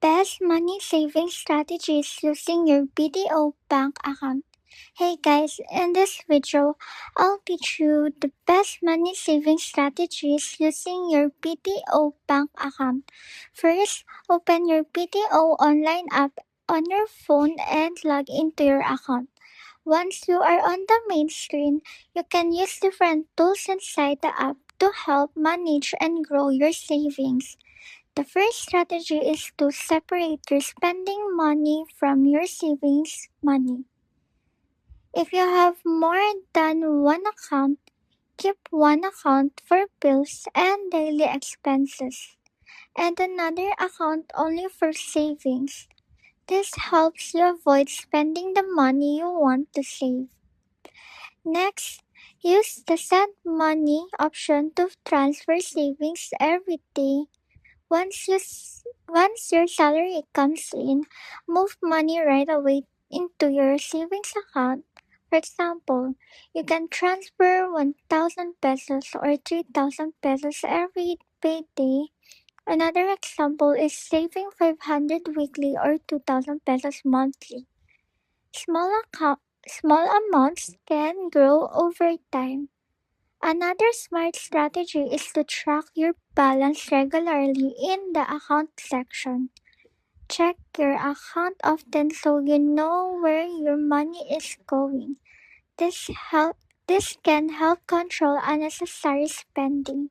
Best money saving strategies using your BDO bank account. Hey guys, in this video, I'll teach you the best money saving strategies using your BDO bank account. First, open your BDO online app on your phone and log into your account. Once you are on the main screen, you can use different tools inside the app to help manage and grow your savings. The first strategy is to separate your spending money from your savings money. If you have more than one account, keep one account for bills and daily expenses, and another account only for savings. This helps you avoid spending the money you want to save. Next, use the send money option to transfer savings every day. Once your salary comes in, move money right away into your savings account. For example, you can transfer 1,000 pesos or 3,000 pesos every payday. Another example is saving 500 weekly or 2,000 pesos monthly. Small amounts can grow over time. Another smart strategy is to track your balance regularly in the account section. Check your account often so you know where your money is going. This can help control unnecessary spending.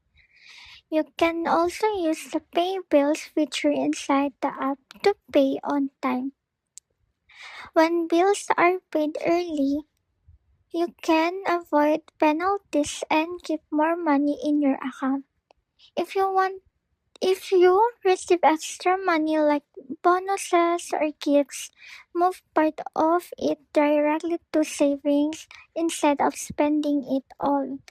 You can also use the pay bills feature inside the app to pay on time. When bills are paid early, you can avoid penalties and keep more money in your account. If you receive extra money like bonuses or gifts, move part of it directly to savings instead of spending it all.